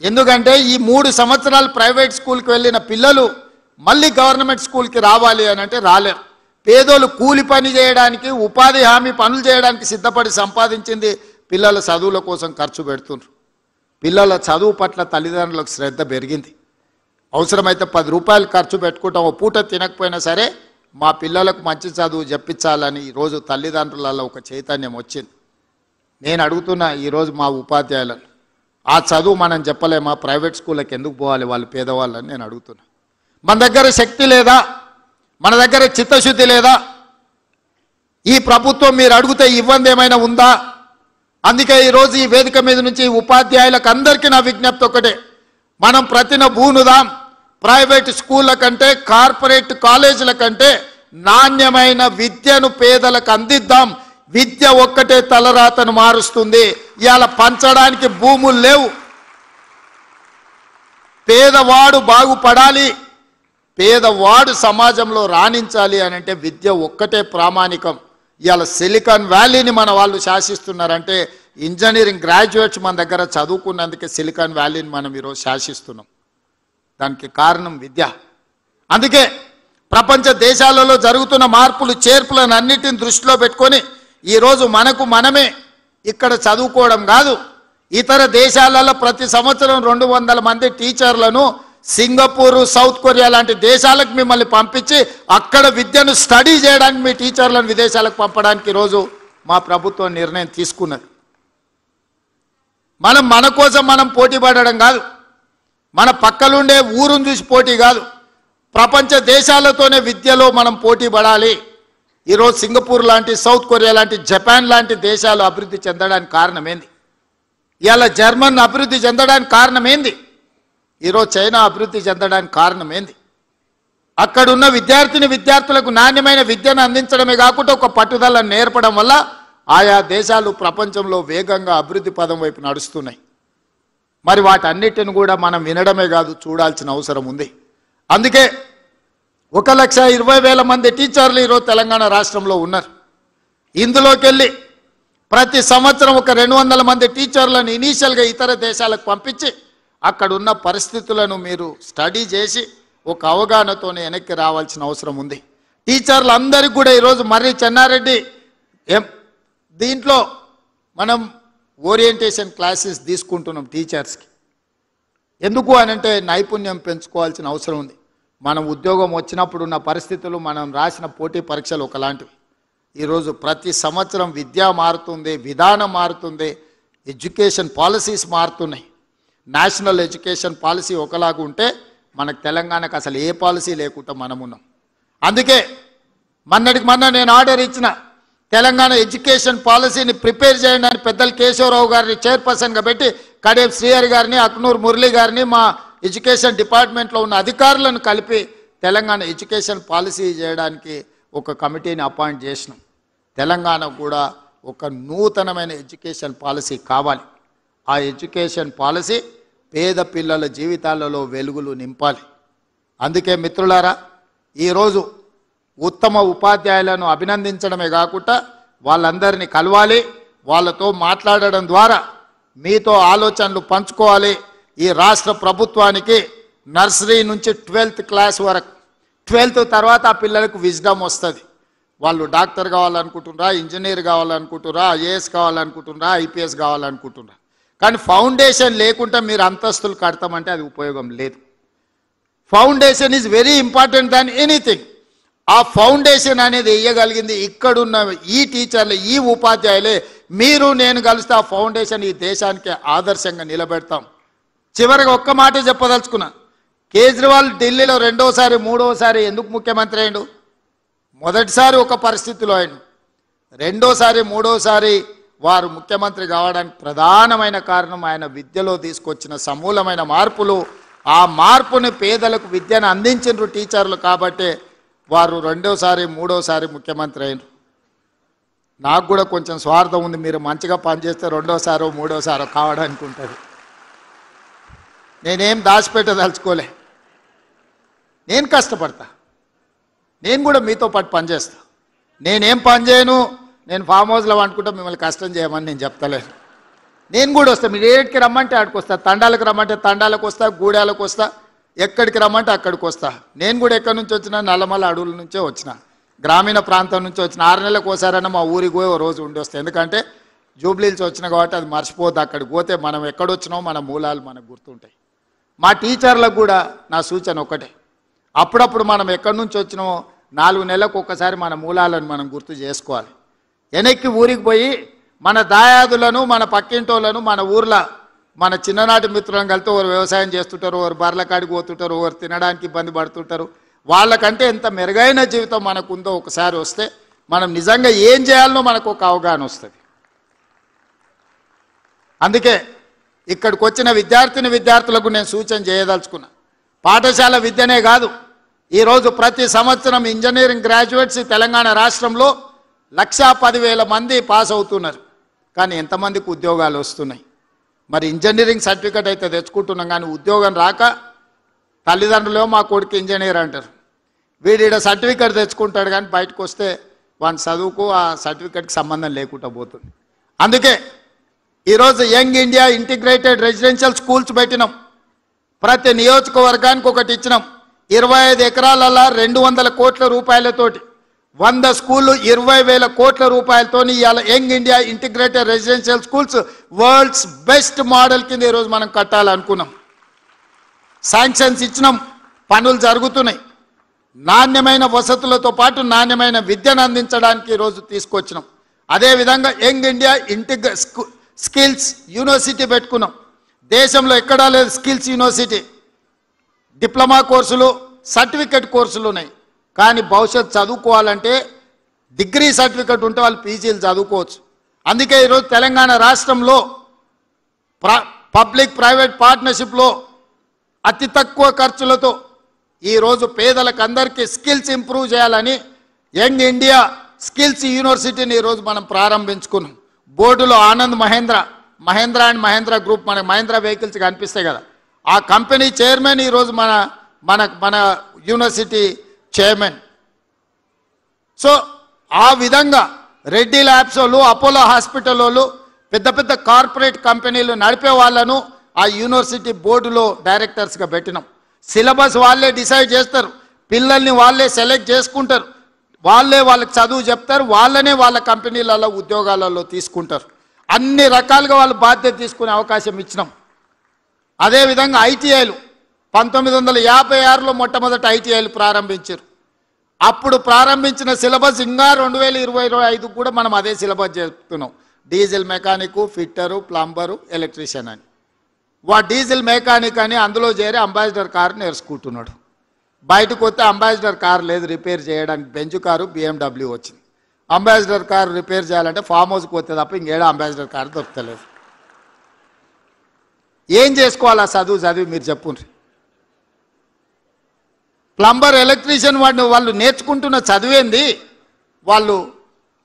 ఎందుకంటే ఈ 3 సంవత్సరాలు ప్రైవేట్ స్కూల్కి వెళ్ళిన పిల్లలు మళ్ళీ గవర్నమెంట్ స్కూల్కి రావాలి అని అంటే రాలేరు. పేదోళ్ళు కూలి పని చేయడానికి, ఉపాధి హామీ పనులు చేయడానికి సిద్ధపడి సంపాదించింది పిల్లల చదువుల కోసం ఖర్చు పెడుతున్నారు. పిల్లల చదువు పట్ల తల్లిదండ్రులకు శ్రద్ధ పెరిగింది. అవసరమైతే 10 రూపాయలు ఖర్చు పెట్టుకుంటాం, ఓ పూట తినకపోయినా సరే మా పిల్లలకు మంచి చదువు చెప్పించాలని ఈరోజు తల్లిదండ్రులలో ఒక చైతన్యం వచ్చింది. నేను అడుగుతున్నా ఈరోజు మా ఉపాధ్యాయులను, ఆ చదువు మనం చెప్పలేమా? ప్రైవేట్ స్కూళ్ళకి ఎందుకు పోవాలి వాళ్ళు పేదవాళ్ళని నేను అడుగుతున్నా. మన దగ్గర శక్తి లేదా? మన దగ్గర చిత్తశుద్ధి లేదా? ఈ ప్రభుత్వం మీరు అడిగితే ఇవ్వంది ఏమైనా ఉందా? అందుకే ఈరోజు ఈ వేదిక మీద నుంచి ఉపాధ్యాయులకు అందరికీ నా విజ్ఞప్తి ఒకటే, మనం ప్రతిన బూనుదాం. ప్రైవేట్ స్కూళ్ళ కంటే, కార్పొరేట్ కాలేజీల కంటే నాణ్యమైన విద్యను పేదలకు అందిద్దాం. విద్య ఒక్కటే తలరాతను మారుస్తుంది. ఇవాళ పంచడానికి భూములు లేవు. పేదవాడు బాగుపడాలి, పేదవాడు సమాజంలో రాణించాలి అని అంటే విద్య ఒక్కటే ప్రామాణికం. ఇవాళ సిలికాన్ వ్యాలీని మన వాళ్ళు శాసిస్తున్నారంటే ఇంజనీరింగ్ గ్రాడ్యుయేట్స్ మన దగ్గర చదువుకున్నందుకే సిలికాన్ వ్యాలీని మనం ఈరోజు శాసిస్తున్నాం. దానికి కారణం విద్య. అందుకే ప్రపంచ దేశాలలో జరుగుతున్న మార్పులు చేర్పులను అన్నిటిని దృష్టిలో పెట్టుకొని ఈరోజు మనమే ఇక్కడ చదువుకోవడం కాదు, ఇతర దేశాలలో ప్రతి సంవత్సరం 200 మంది టీచర్లను సింగపూర్, సౌత్ కొరియా లాంటి దేశాలకు మిమ్మల్ని పంపించి అక్కడ విద్యను స్టడీ చేయడానికి మీ టీచర్లను విదేశాలకు పంపడానికి ఈరోజు మా ప్రభుత్వం నిర్ణయం తీసుకున్నది. మన కోసం మనం పోటీ పడడం కాదు, మన పక్కలుండే ఊరును చూసి పోటీ కాదు, ప్రపంచ దేశాలతోనే విద్యలో మనం పోటీ పడాలి. ఈరోజు సింగపూర్ లాంటి, సౌత్ కొరియా లాంటి, జపాన్ లాంటి దేశాలు అభివృద్ధి చెందడానికి కారణం ఏంది? ఇవాళ జర్మన్ అభివృద్ధి చెందడానికి కారణం ఏంది? ఈరోజు చైనా అభివృద్ధి చెందడానికి కారణం ఏంది? అక్కడున్న విద్యార్థులకు నాణ్యమైన విద్యను అందించడమే కాకుండా ఒక పట్టుదలను నేర్పడం వల్ల ఆయా దేశాలు ప్రపంచంలో వేగంగా అభివృద్ధి పదం వైపు నడుస్తున్నాయి. మరి వాటన్నిటిని కూడా మనం వినడమే కాదు, చూడాల్సిన అవసరం ఉంది. అందుకే 1,20,000 మంది టీచర్లు ఈరోజు తెలంగాణ రాష్ట్రంలో ఉన్నారు. ఇందులోకి వెళ్ళి ప్రతి సంవత్సరం ఒక 200 మంది టీచర్లను ఇనీషియల్గా ఇతర దేశాలకు పంపించి అక్కడున్న పరిస్థితులను మీరు స్టడీ చేసి ఒక అవగాహనతోనే వెనక్కి రావాల్సిన అవసరం ఉంది. టీచర్లు అందరికీ కూడా ఈరోజు మర్రి చెన్నారెడ్డి దీంట్లో మనం ఓరియంటేషన్ క్లాసెస్ తీసుకుంటున్నాం టీచర్స్కి. ఎందుకు అనంటే నైపుణ్యం పెంచుకోవాల్సిన అవసరం ఉంది. మనం ఉద్యోగం వచ్చినప్పుడు ఉన్న పరిస్థితులు, మనం రాసిన పోటీ పరీక్షలు ఒకలాంటివి. ఈరోజు ప్రతి సంవత్సరం విద్య మారుతుంది, విధానం మారుతుంది, ఎడ్యుకేషన్ పాలసీస్ మారుతున్నాయి. నేషనల్ ఎడ్యుకేషన్ పాలసీ ఒకలాగా ఉంటే మనకు తెలంగాణకు అసలు ఏ పాలసీ లేకుండా మనం ఉన్నాం. అందుకే మొన్న నేను ఆర్డర్ ఇచ్చిన తెలంగాణ ఎడ్యుకేషన్ పాలసీని ప్రిపేర్ చేయండి అని పెద్దలు కేశవరావు గారిని చైర్పర్సన్గా పెట్టి కడియం శ్రీహరి గారిని, అక్నూరు మురళి గారిని, మా ఎడ్యుకేషన్ డిపార్ట్మెంట్లో ఉన్న అధికారులను కలిపి తెలంగాణ ఎడ్యుకేషన్ పాలసీ చేయడానికి ఒక కమిటీని అపాయింట్ చేసినాం. తెలంగాణ కూడా ఒక నూతనమైన ఎడ్యుకేషన్ పాలసీ కావాలి. ఆ ఎడ్యుకేషన్ పాలసీ పేద పిల్లల జీవితాలలో వెలుగులు నింపాలి. అందుకే మిత్రులారా, ఈరోజు ఉత్తమ ఉపాధ్యాయులను అభినందించడమే కాకుండా వాళ్ళందరినీ కలవాలి, వాళ్ళతో మాట్లాడడం ద్వారా మీతో ఆలోచనలు పంచుకోవాలి. ఈ రాష్ట్ర ప్రభుత్వానికి నర్సరీ నుంచి 12th క్లాస్ వరకు, 12th తర్వాత ఆ పిల్లలకు విజ్డమ్ వస్తుంది. వాళ్ళు డాక్టర్ కావాలనుకుంటున్నారా, ఇంజనీర్ కావాలనుకుంటున్నారా, ఐఏఎస్ కావాలనుకుంటున్నారా, ఐపీఎస్ కావాలనుకుంటున్నారా. కానీ ఫౌండేషన్ లేకుండా మీరు అంతస్తులు కడతామంటే అది ఉపయోగం లేదు. Foundation is very important than anything. ఆ ఫౌండేషన్ అనేది వేయగలిగింది ఇక్కడున్న ఈ టీచర్లు, ఈ ఉపాధ్యాయులే. మీరు నేను కలిస్తే ఆ ఫౌండేషన్ ఈ దేశానికి ఆదర్శంగా నిలబెడతాం. చివరిగా ఒక్క మాట చెప్పదలుచుకున్నా. కేజ్రీవాల్ ఢిల్లీలో 2వసారి 3వసారి ఎందుకు ముఖ్యమంత్రి అయ్యాడు? మొదటిసారి ఒక పరిస్థితిలో అయ్యాడు, రెండోసారి మూడోసారి వారు ముఖ్యమంత్రి కావడానికి ప్రధానమైన కారణం ఆయన విద్యలో తీసుకొచ్చిన సమూలమైన మార్పులు. ఆ మార్పుని పేదలకు విద్యను అందించిన టీచర్లు కాబట్టి వారు రెండోసారి మూడోసారి ముఖ్యమంత్రి అయినారు. నాకు కూడా కొంచెం స్వార్థం ఉంది, మీరు మంచిగా పనిచేస్తే రెండోసారో మూడోసారో కావడానికి ఉంటుంది. నేనేం దాచిపెట్టదలుచుకోలే, నేను కష్టపడతా, నేను కూడా మీతో పాటు పనిచేస్తా. నేనేం పని చేయను, నేను ఫామ్ హౌస్లో అనుకుంటా మిమ్మల్ని కష్టం చేయమని నేను చెప్తలేను. నేను కూడా వస్తా, మీరు ఏడికి రమ్మంటే ఆడికి వస్తా, తండాలకు రమ్మంటే తండాలకు వస్తా, గూడాలకు వస్తా, ఎక్కడికి రమ్మంటే అక్కడికి వస్తా. నేను కూడా ఎక్కడి నుంచి వచ్చినా నల్లమల్ల అడవుల నుంచే వచ్చిన, గ్రామీణ ప్రాంతం నుంచి వచ్చిన. 6 నెలలకు ఒకసారైనా మా ఊరికి పోయి ఓ రోజు ఉండి వస్తాయి. ఎందుకంటే జూబ్లీహిల్స్ వచ్చిన కాబట్టి అది మర్చిపోద్దు. అక్కడికి పోతే మనం ఎక్కడొచ్చినామో మన మూలాలు మనకు గుర్తుంటాయి. మా టీచర్లకు కూడా నా సూచన ఒకటే, అప్పుడప్పుడు మనం ఎక్కడి నుంచి వచ్చినామో 4 నెలలకు ఒక్కసారి మన మూలాలను మనం గుర్తు చేసుకోవాలి. వెనక్కి ఊరికి పోయి మన దాయాదులను, మన పక్కింటోళ్ళను, మన ఊర్లో మన చిన్ననాటి మిత్రులను కలిసి ఒకరు వ్యవసాయం చేస్తుంటారు, ఒకరు బర్రెల కాడికి పోతుంటారు, ఒకరు తినడానికి ఇబ్బంది పడుతుంటారు. వాళ్ళకంటే ఎంత మెరుగైన జీవితం మనకుందో ఒకసారి వస్తే మనం నిజంగా ఏం చేయాలనో మనకు ఒక అవగాహన వస్తుంది. అందుకే ఇక్కడికి వచ్చిన విద్యార్థులకు నేను సూచన చేయదలుచుకున్నా. పాఠశాల విద్యనే కాదు, ఈరోజు ప్రతి సంవత్సరం ఇంజనీరింగ్ గ్రాడ్యుయేట్స్ తెలంగాణ రాష్ట్రంలో 1,10,000 మంది పాస్ అవుతున్నారు. కానీ ఎంతమందికి ఉద్యోగాలు వస్తున్నాయి? మరి ఇంజనీరింగ్ సర్టిఫికేట్ అయితే తెచ్చుకుంటున్నాం, కానీ ఉద్యోగం రాక తల్లిదండ్రులు మా కొడుకు ఇంజనీర్ అంటారు. వీడిడ సర్టిఫికేట్ తెచ్చుకుంటాడు, కానీ బయటకు వస్తే వాని చదువుకు ఆ సర్టిఫికేట్కి సంబంధం లేకుండా పోతుంది. అందుకే ఈరోజు young India integrated residential schools పెట్టినాం. ప్రతి నియోజకవర్గానికి ఒకటి ఇచ్చినాం. 25 ఎకరాలలో 200 కోట్ల రూపాయలతోటి 100 స్కూళ్ళు 20,000 కోట్ల రూపాయలతో ఇవాళ young India integrated residential schools world's best model కింద ఈరోజు మనం కట్టాలనుకున్నాం. శాంక్షన్స్ ఇచ్చినాం, పనులు జరుగుతున్నాయి. నాణ్యమైన వసతులతో పాటు నాణ్యమైన విద్యను అందించడానికి ఈరోజు తీసుకొచ్చినాం. అదేవిధంగా యంగ్ ఇండియా స్కిల్స్ యూనివర్సిటీ పెట్టుకున్నాం. దేశంలో ఎక్కడా లేదు స్కిల్స్ యూనివర్సిటీ. డిప్లొమా కోర్సులు, సర్టిఫికెట్ కోర్సులు ఉన్నాయి. కానీ భవిష్యత్ చదువుకోవాలంటే డిగ్రీ సర్టిఫికెట్ ఉంటే వాళ్ళు పీజీలు చదువుకోవచ్చు. అందుకే ఈరోజు తెలంగాణ రాష్ట్రంలో పబ్లిక్ ప్రైవేట్ పార్ట్నర్షిప్లో అతి తక్కువ ఖర్చులతో ఈరోజు పేదలకు అందరికీ స్కిల్స్ ఇంప్రూవ్ చేయాలని యంగ్ ఇండియా స్కిల్స్ యూనివర్సిటీని ఈరోజు మనం ప్రారంభించుకున్నాం. బోర్డులో ఆనంద్ మహేంద్ర అండ్ మహేంద్ర గ్రూప్, మనకు మహేంద్ర వెహికల్స్ కనిపిస్తాయి కదా, ఆ కంపెనీ చైర్మన్ ఈరోజు మన యూనివర్సిటీ చైర్మన్. సో ఆ విధంగా రెడ్డి ల్యాబ్స్ వాళ్ళు, అపోలో హాస్పిటల్ వాళ్ళు, పెద్ద పెద్ద కార్పొరేట్ కంపెనీలు నడిపే వాళ్ళను ఆ యూనివర్సిటీ బోర్డులో డైరెక్టర్స్గా పెట్టినాం. సిలబస్ వాళ్ళే డిసైడ్ చేస్తారు, పిల్లల్ని వాళ్ళే సెలెక్ట్ చేసుకుంటారు, వాళ్ళే వాళ్ళకి చదువు చెప్తారు, వాళ్ళనే వాళ్ళ కంపెనీలలో ఉద్యోగాలలో తీసుకుంటారు. అన్ని రకాలుగా వాళ్ళు బాధ్యత తీసుకునే అవకాశం ఇచ్చినాం. అదేవిధంగా ఐటీఐలు 1956లో మొట్టమొదటి ఐటీఐలు ప్రారంభించారు. అప్పుడు ప్రారంభించిన సిలబస్ ఇంకా 2025 కూడా మనం అదే సిలబస్ చెప్తున్నాం. Diesel mechanic, fitter, plumber, electrician అని. డీజిల్ మెకానిక్ అని అందులో చేరి అంబాసిడర్ కారు నేర్చుకుంటున్నాడు. బయటకు వస్తే అంబాసిడర్ కారు లేదు రిపేర్ చేయడానికి, బెంజ్ కారు BMW వచ్చింది. అంబాసిడర్ కారు రిపేర్ చేయాలంటే ఫామ్ హౌస్కి వస్తే తప్ప ఇంకేడా అంబాసిడర్ కారు దొరకలేదు. ఏం చేసుకోవాలి ఆ చదివి మీరు చెప్పుండ్రి. ప్లంబర్, ఎలక్ట్రీషియన్ వాళ్ళు నేర్చుకుంటున్న చదివేంది, వాళ్ళు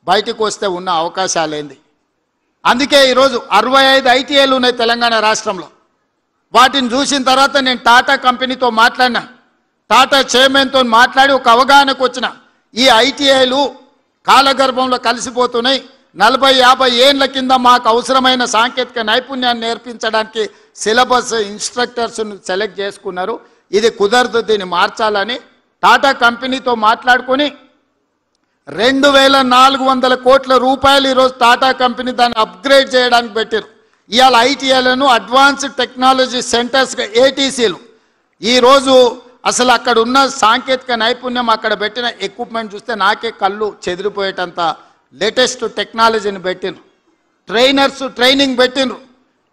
బయటకు వస్తే ఉన్న అవకాశాలేంది. అందుకే ఈరోజు 65 ఐటీఐలు ఉన్నాయి తెలంగాణ రాష్ట్రంలో. వాటిని చూసిన తర్వాత నేను టాటా కంపెనీతో మాట్లాడినా, టాటా చైర్మన్తో మాట్లాడి ఒక అవగాహనకు వచ్చిన. ఈ ఐటీఐలు కాలగర్భంలో కలిసిపోతున్నాయి. 40-50 ఏళ్ల కింద మాకు అవసరమైన సాంకేతిక నైపుణ్యాన్ని నేర్పించడానికి సిలబస్ ఇన్స్ట్రక్టర్స్ను సెలెక్ట్ చేసుకున్నారు. ఇది కుదరదు, దీన్ని మార్చాలని టాటా కంపెనీతో మాట్లాడుకొని 2,400 కోట్ల రూపాయలు ఈరోజు టాటా కంపెనీ దాన్ని అప్గ్రేడ్ చేయడానికి పెట్టారు. ఇవాళ ఐటీఐలను అడ్వాన్స్డ్ టెక్నాలజీ సెంటర్స్గా ఏటీసీలు. ఈరోజు అసలు అక్కడ ఉన్న సాంకేతిక నైపుణ్యం, అక్కడ పెట్టిన ఎక్విప్మెంట్ చూస్తే నాకే కళ్ళు చెదిరిపోయేటంత లేటెస్ట్ టెక్నాలజీని పెట్టినరు. ట్రైనర్స్ ట్రైనింగ్ పెట్టినరు,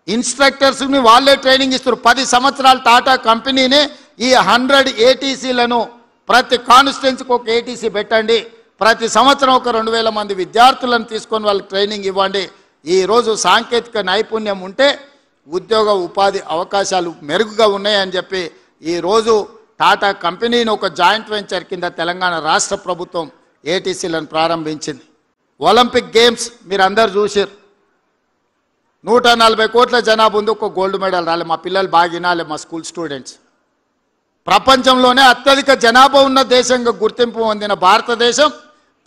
ఇన్స్ట్రక్టర్స్ని వాళ్ళే ట్రైనింగ్ ఇస్తారు. 10 సంవత్సరాలు టాటా కంపెనీనే ఈ 100 ఏటీసీలను ప్రతి కాన్స్టిట్యున్సీకి ఒక ఏటీసీ పెట్టండి, ప్రతి సంవత్సరం ఒక 2000 మంది విద్యార్థులను తీసుకొని వాళ్ళకి ట్రైనింగ్ ఇవ్వండి. ఈరోజు సాంకేతిక నైపుణ్యం ఉంటే ఉద్యోగ ఉపాధి అవకాశాలు మెరుగుగా ఉన్నాయని చెప్పి ఈరోజు టాటా కంపెనీని ఒక జాయింట్ వెంచర్ కింద తెలంగాణ రాష్ట్ర ప్రభుత్వం ఏటీసీలను ప్రారంభించింది. ఒలింపిక్ గేమ్స్ మీరు అందరు చూసారు. 140 కోట్ల జనాభా ఉంది, ఒక గోల్డ్ మెడల్ రాలే. మా పిల్లలు బాగా వినాలి, మా స్కూల్ స్టూడెంట్స్. ప్రపంచంలోనే అత్యధిక జనాభా ఉన్న దేశంగా గుర్తింపు పొందిన భారతదేశం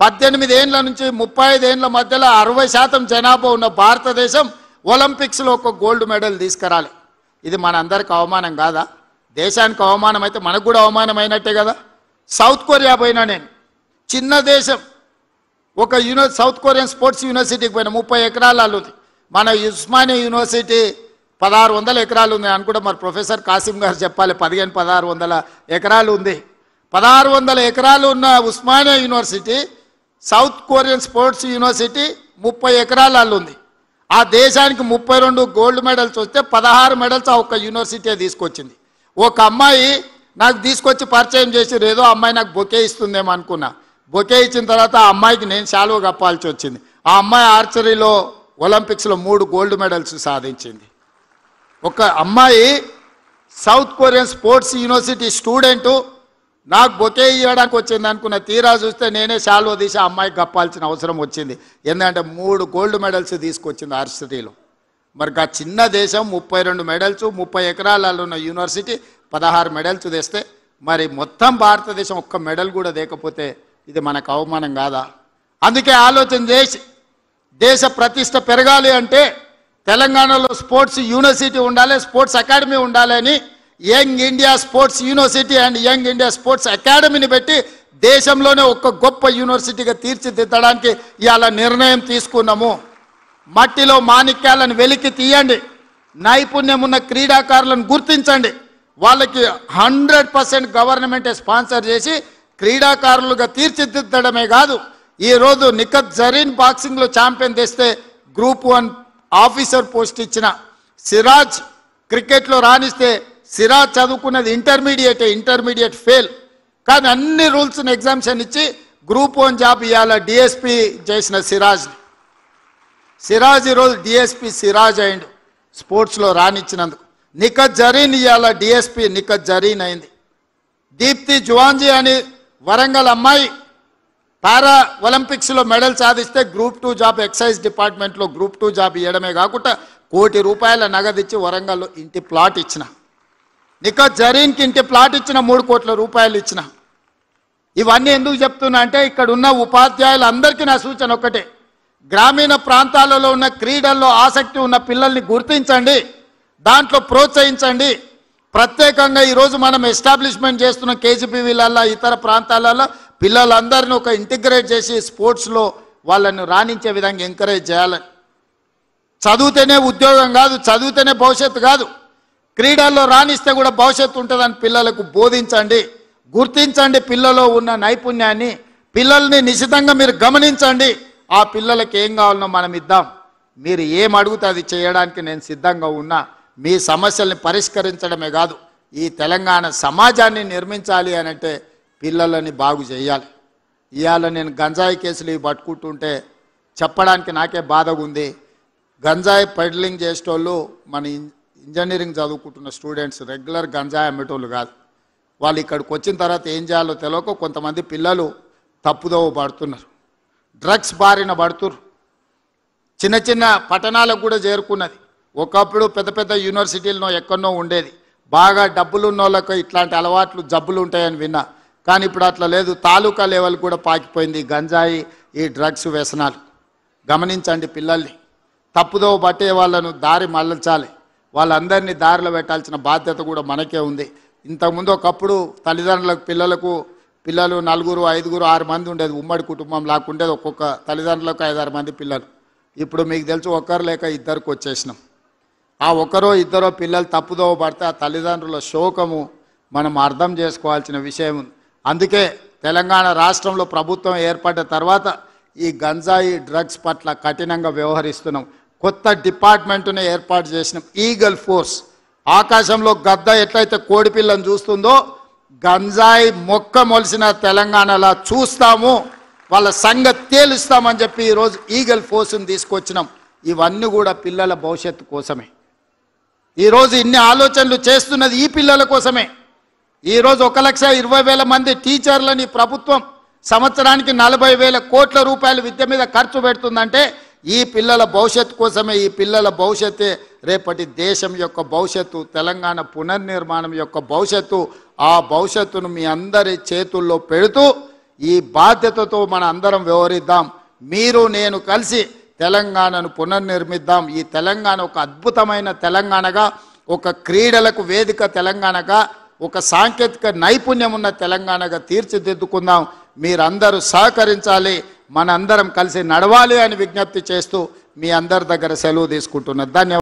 18 ఏళ్ల నుంచి 35 ఏళ్ల మధ్యలో 60% జనాభా ఉన్న భారతదేశం ఒలింపిక్స్లో ఒక గోల్డ్ మెడల్ తీసుకురాలి. ఇది మనందరికి అవమానం కాదా? దేశానికి అవమానం అయితే మనకు కూడా అవమానం అయినట్టే కదా. సౌత్ కొరియా పోయినా నేను, చిన్న దేశం, ఒక సౌత్ కొరియన్ స్పోర్ట్స్ యూనివర్సిటీకి పోయిన 30 ఎకరాలు ఉంది. మన ఉస్మానియా యూనివర్సిటీ 1600 ఎకరాలు ఉంది అనుకుంటా. మరి ప్రొఫెసర్ కాసిం గారు చెప్పాలి, 1600 ఎకరాలు ఉంది. 1600 ఎకరాలు ఉన్న Osmania university, south Korean sports university 30 ఎకరాలు ఉంది. ఆ దేశానికి 32 గోల్డ్ మెడల్స్ వస్తే 16 మెడల్స్ ఆ ఒక్క యూనివర్సిటీ తీసుకొచ్చింది. ఒక అమ్మాయి నాకు తీసుకొచ్చి పరిచయం చేసి ఏదో అమ్మాయి నాకు బొకే ఇస్తుందేమో అనుకున్నా. బొకే ఇచ్చిన తర్వాత ఆ అమ్మాయికి నేను శాలువ కప్పాల్సి వచ్చింది. ఆ అమ్మాయి ఆర్చరీలో ఒలింపిక్స్లో 3 గోల్డ్ మెడల్స్ సాధించింది. ఒక అమ్మాయి south Korean sports university student నాకు బొకే ఇవ్వడానికి వచ్చింది అనుకున్న, తీరా చూస్తే నేనే శాలువ తీసి ఆ అమ్మాయికి కప్పాల్సిన అవసరం వచ్చింది. ఎందుకంటే 3 గోల్డ్ మెడల్స్ తీసుకొచ్చింది ఆర్చరీలో. మరి ఆ చిన్న దేశం 32 మెడల్స్, 30 ఎకరాలలో ఉన్న యూనివర్సిటీ 16 మెడల్స్ తెస్తే మరి మొత్తం భారతదేశం ఒక్క మెడల్ కూడా లేకపోతే ఇది మనకు అవమానం కాదా? అందుకే ఆలోచన చేసి దేశ ప్రతిష్ట పెరగాలి అంటే తెలంగాణలో స్పోర్ట్స్ యూనివర్సిటీ ఉండాలి, స్పోర్ట్స్ అకాడమీ ఉండాలని young India sports university and young India sports అకాడమీని పెట్టి దేశంలోనే ఒక గొప్ప యూనివర్సిటీగా తీర్చిదిద్దడానికి ఇవాళ నిర్ణయం తీసుకున్నాము. మట్టిలో మాణిక్యాలను వెలికి తీయండి, నైపుణ్యం ఉన్న క్రీడాకారులను గుర్తించండి, వాళ్ళకి 100% గవర్నమెంటే స్పాన్సర్ చేసి క్రీడాకారులుగా తీర్చిదిద్దడమే కాదు. ఈరోజు నిఖత్ జరీన్ బాక్సింగ్లో ఛాంపియన్ తెస్తే గ్రూప్ 1 ఆఫీసర్ పోస్ట్ ఇచ్చిన, సిరాజ్ క్రికెట్లో రాణిస్తే, సిరాజ్ చదువుకున్నది ఇంటర్మీడియట్ ఫెయిల్, కానీ అన్ని రూల్స్ని ఎగ్జామ్షన్ ఇచ్చి గ్రూప్ 1 జాబ్ ఇవాళ డిఎస్పీ చేసిన సిరాజ్ ఈరోజు డిఎస్పీ సిరాజ్ అయిండు స్పోర్ట్స్లో రాణించినందుకు. నిఖత్ జరీన్ ఇవాళ డిఎస్పీ నిఖత్ జరీన్ అయింది. దీప్తి జువాంజీ అని వరంగల్ అమ్మాయి పారా ఒలింపిక్స్లో మెడల్ సాధిస్తే గ్రూప్ 2 జాబ్ ఎక్సైజ్ డిపార్ట్మెంట్లో గ్రూప్ 2 జాబ్ ఇవ్వడమే కాకుండా ₹1 కోటి నగదు ఇచ్చి వరంగల్లో ఇంటి ప్లాట్ ఇచ్చిన. నిఖత్ జరీన్కి ఇంటి ప్లాట్ ఇచ్చిన, ₹3 కోట్ల ఇచ్చిన. ఇవన్నీ ఎందుకు చెప్తున్నా అంటే ఇక్కడ ఉన్న ఉపాధ్యాయులందరికీ నా సూచన ఒక్కటే, గ్రామీణ ప్రాంతాలలో ఉన్న క్రీడల్లో ఆసక్తి ఉన్న పిల్లల్ని గుర్తించండి, దాంట్లో ప్రోత్సహించండి. ప్రత్యేకంగా ఈరోజు మనం ఎస్టాబ్లిష్మెంట్ చేస్తున్న కేజీపీవీలల్లో ఇతర ప్రాంతాలలో పిల్లలందరినీ ఒక ఇంటిగ్రేట్ చేసి స్పోర్ట్స్లో వాళ్ళని రాణించే విధంగా ఎంకరేజ్ చేయాలని. చదివితేనే ఉద్యోగం కాదు, చదివితేనే భవిష్యత్తు కాదు, క్రీడల్లో రాణిస్తే కూడా భవిష్యత్తు ఉంటుందని పిల్లలకు బోధించండి. గుర్తించండి పిల్లలో ఉన్న నైపుణ్యాన్ని, పిల్లల్ని నిశితంగా మీరు గమనించండి. ఆ పిల్లలకి ఏం కావాలనో మనం ఇద్దాం. మీరు ఏం అడిగితే అది చేయడానికి నేను సిద్ధంగా ఉన్నా. మీ సమస్యల్ని పరిష్కరించడమే కాదు, ఈ తెలంగాణ సమాజాన్ని నిర్మించాలి అనంటే పిల్లలని బాగు చేయాలి. ఇవాళ నేను గంజాయి కేసులు ఇవి పట్టుకుంటుంటే చెప్పడానికి నాకే బాధగా ఉంది. గంజాయి పెడ్లింగ్ చేసేటోళ్ళు మన ఇంజనీరింగ్ చదువుకుంటున్న స్టూడెంట్స్, రెగ్యులర్ గంజాయి అమ్మేటోళ్ళు కాదు. వాళ్ళు ఇక్కడికి వచ్చిన తర్వాత ఏం చేయాలో తెలియక కొంతమంది పిల్లలు తప్పుదోవ పడుతున్నారు, డ్రగ్స్ బారిన పడుతున్నారు. చిన్న చిన్న పట్టణాలకు కూడా చేరుకున్నది. ఒకప్పుడు పెద్ద పెద్ద యూనివర్సిటీల్లో ఎక్కడో ఉండేది, బాగా డబ్బులు ఉన్న వాళ్ళకి ఇట్లాంటి అలవాట్లు జబ్బులు ఉంటాయని విన్నా. కానీ ఇప్పుడు అట్లా లేదు, తాలూకా లెవెల్ కూడా పాకిపోయింది గంజాయి, ఈ డ్రగ్స్ వ్యసనాలు. గమనించండి, పిల్లల్ని తప్పుదోవ పట్టే వాళ్ళను దారి మళ్ళించాలి, వాళ్ళందరినీ దారిలో పెట్టాల్సిన బాధ్యత కూడా మనకే ఉంది. ఇంతకుముందు ఒకప్పుడు తల్లిదండ్రులకు పిల్లలు 4, 5, 6 మంది ఉండేది, ఉమ్మడి కుటుంబం లాక్కుండేది. ఒక్కొక్క తల్లిదండ్రులకు 5-6 మంది పిల్లలు. ఇప్పుడు మీకు తెలుసు ఒకరు లేక ఇద్దరికి వచ్చేసినాం. ఆ ఒకరో ఇద్దరో పిల్లలు తప్పుదోవ పడితే ఆ తల్లిదండ్రుల శోకము మనం అర్థం చేసుకోవాల్సిన విషయం ఉంది. అందుకే తెలంగాణ రాష్ట్రంలో ప్రభుత్వం ఏర్పడ్డ తర్వాత ఈ గంజాయి డ్రగ్స్ పట్ల కఠినంగా వ్యవహరిస్తున్నాం. కొత్త డిపార్ట్మెంట్ను ఏర్పాటు చేసినాం, ఈగల్ ఫోర్స్. ఆకాశంలో గద్ద ఎట్లయితే కోడిపిల్లను చూస్తుందో గంజాయి మొక్క మొలిసిన తెలంగాణలా చూస్తాము. వాళ్ళ సంగతి తేలుస్తామని చెప్పి ఈరోజు ఈగల్ ఫోర్స్ని తీసుకొచ్చినాం. ఇవన్నీ కూడా పిల్లల భవిష్యత్తు కోసమే. ఈరోజు ఇన్ని ఆలోచనలు చేస్తున్నది ఈ పిల్లల కోసమే. ఈరోజు 1,20,000 మంది టీచర్లని ప్రభుత్వం సంవత్సరానికి 40,000 కోట్ల రూపాయలు విద్య మీద ఖర్చు పెడుతుందంటే ఈ పిల్లల భవిష్యత్తు కోసమే. ఈ పిల్లల భవిష్యత్తే రేపటి దేశం యొక్క భవిష్యత్తు, తెలంగాణ పునర్నిర్మాణం యొక్క భవిష్యత్తు. ఆ భవిష్యత్తును మీ అందరి చేతుల్లో పెడుతూ ఈ బాధ్యతతో మన అందరం వ్యవహరిద్దాం. మీరు నేను కలిసి తెలంగాణను పునర్నిర్మిద్దాం. ఈ తెలంగాణ ఒక అద్భుతమైన తెలంగాణగా, ఒక క్రీడలకు వేదిక తెలంగాణగా, ఒక సాంకేతిక నైపుణ్యం ఉన్న తెలంగాణగా తీర్చిదిద్దుకుందాం. మీరందరూ సహకరించాలి, మనందరం కలిసి నడవాలి అని విజ్ఞప్తి చేస్తూ మీ అందరి దగ్గర సెలవు తీసుకుంటున్నాను. ధన్యవాదాలు.